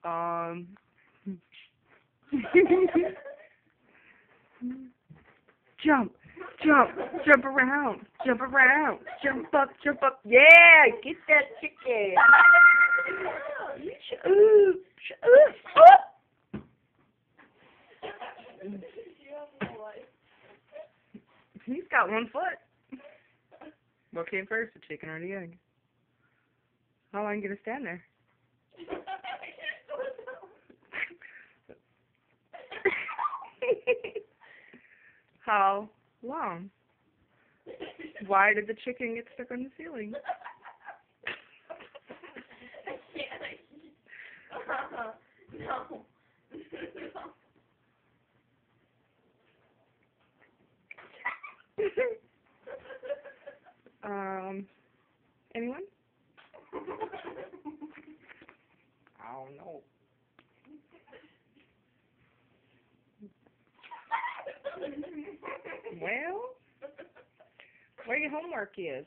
Um. Jump, jump, jump around, jump around, jump up, jump up. Yeah, get that chicken. He's got 1 foot. What came first, the chicken or the egg? How long are you gonna stand there? How long? Why did the chicken get stuck on the ceiling? No. Anyone? I don't know. Well, where your homework is?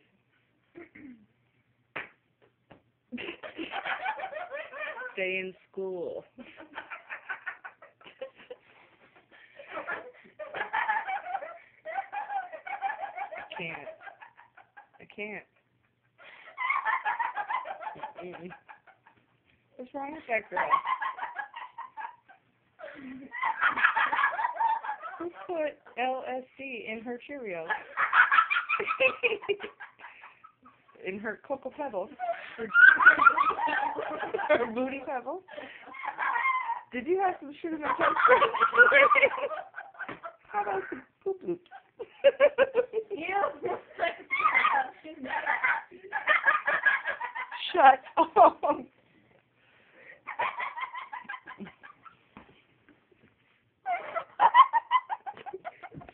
Stay in school. I can't. Mm-mm. What's wrong with that girl? Who put LSD in her Cheerios? In her Cocoa Pebbles? Her Booty Pebbles? Did you have some sugar in the toast? How about some poop loops? Shut up.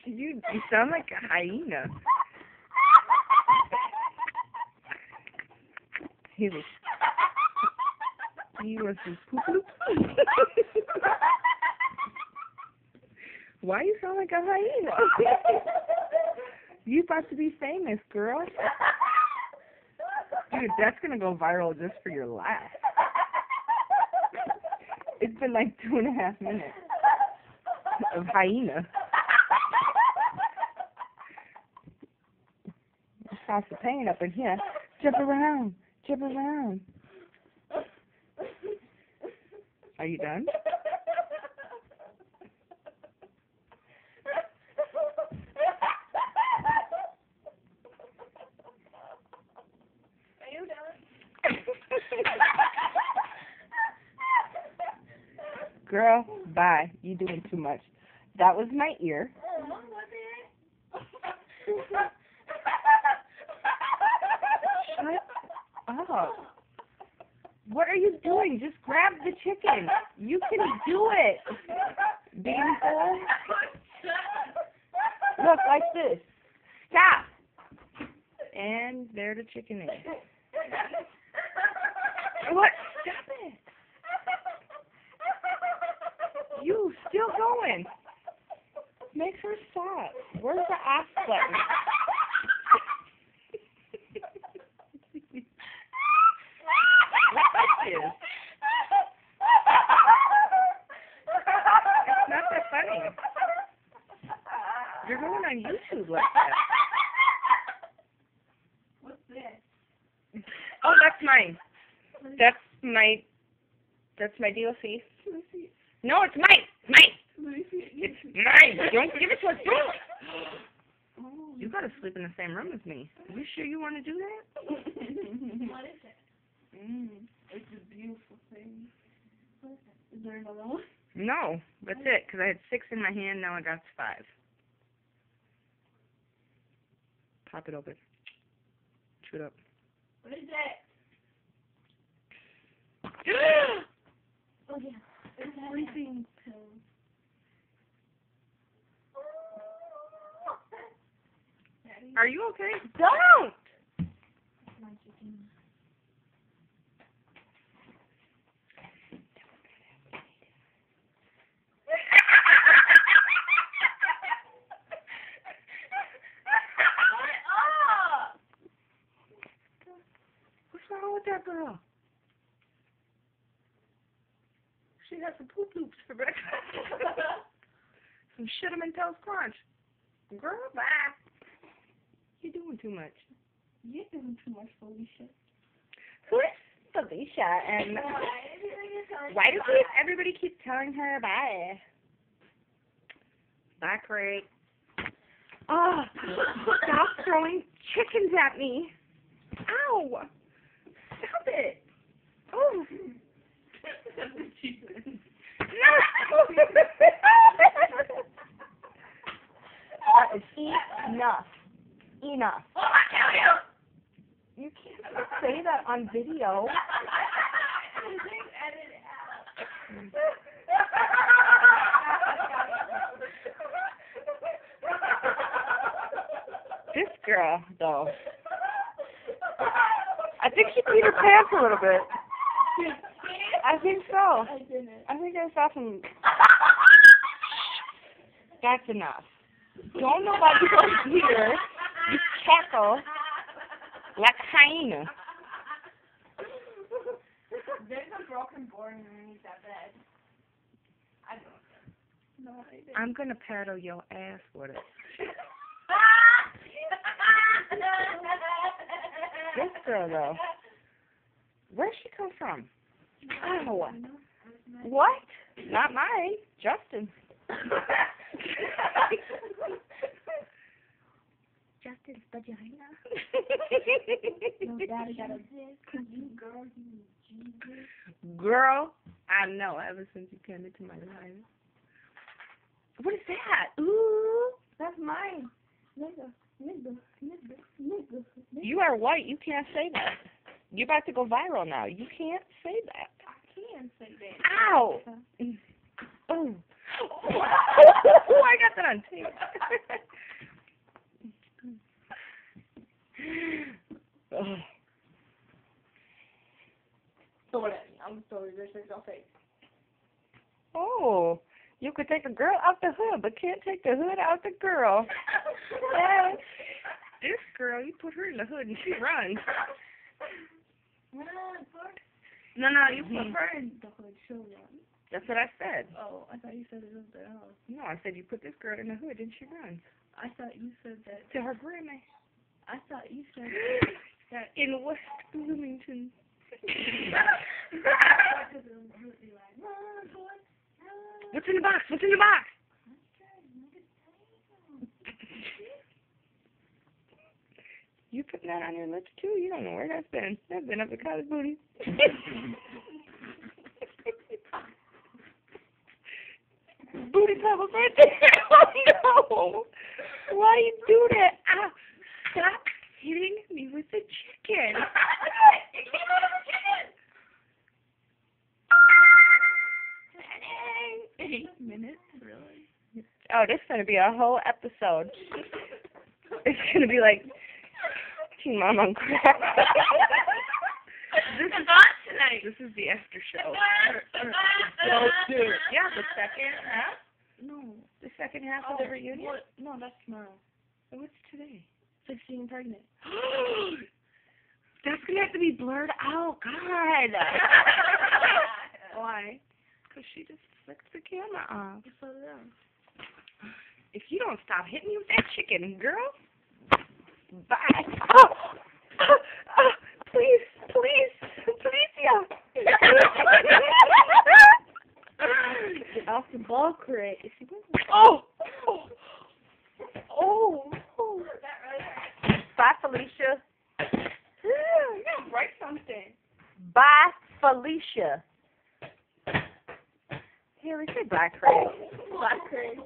You sound like a hyena. He was. You want some poop loops? Why you sound like a hyena? You about to be famous, girl. Dude, that's gonna go viral just for your laugh. It's been like 2.5 minutes of hyena. How's the pain up in here? Jump around. Jump around. Are you done? Girl, bye. You doing too much. That was my ear. Shut up. What are you doing? Just grab the chicken. You can do it. Beanful. Look, like this. Stop. And there the chicken is. What? Stop it. You still going. Make her stop. Where's the off button? It's not that funny. You're going on YouTube like that. What's this? Oh, that's mine. That's my DLC. No, it's mine. Mine. It's mine. Don't give it to us. Don't. You gotta sleep in the same room as me. Are you sure you want to do that? What is it? It's a beautiful thing. What is it? Is there another one? No, that's it. Because I had 6 in my hand. Now I got 5. Pop it open. Chew it up. What is it? Oh yeah. It's a sleeping pill. Are you okay? Don't! That's my chicken. What's wrong with that girl? have some Poop Loops for breakfast. Some Cinnamon Toast Crunch. Girl, bye. You're doing too much. You're doing too much, Felicia. Who is Felicia? And why does everybody keep telling her bye? Bye, Craig. Oh, stop throwing chickens at me. Ow. Stop it. Oh. Enough. Enough. You can't say that on video. This girl, though. I think she peed her pants a little bit. I think so. I didn't. I think I saw some. That's enough. Don't nobody go here. You cackle like a hyena. There's a broken board underneath that bed. I don't know. No, I didn't. I'm gonna paddle your ass with it. This girl, though. Where'd she come from? Oh. What? Not mine. Justin. Justin's vagina. No, Daddy got a dick. You girl, you Jesus. Girl, I know ever since you came into my life. What is that? Ooh. That's mine. Nigga, nigga, nigga, nigga, nigga. You are white. You can't say that. You're about to go viral now. You can't say that. I can say that. Ow. Oh. I got that on tape. Oh. So what? I'm sorry, this is your face. Oh, you could take a girl out the hood, but can't take the hood out the girl. Yes. This girl, you put her in the hood and she runs. No, you put her in the hood, she'll run. That's what I said. Oh, I thought you said it was the house. No, I said you put this girl in the hood and she runs. I thought you said that. To her grandma. I thought you said that. In West Bloomington. What's in the box? What's in the box? You putting that on your lips too? You don't know where that's been. That's been up the college booty. Booty pebbles right there. Oh no! Why you do that? Ow! Stop hitting me with the chicken. It came out of the chicken. 8 minutes, really? Oh, this is gonna be a whole episode. It's gonna be like Teen Mom on crack. This is not tonight. This is the after show. Yeah, the second half. No. The second half of the reunion. What? No, that's tomorrow. What's today? 16 pregnant. That's gonna have to be blurred out. God. Why? Because she just flicked the camera off. So yeah. If you don't stop hitting me with that chicken, girl. Bye. Oh, please, yeah. Get off the ball crate. Oh. Bye, Felicia. You gotta write something. Bye, Felicia. Here, we say bye, Craig. Bye, Craig.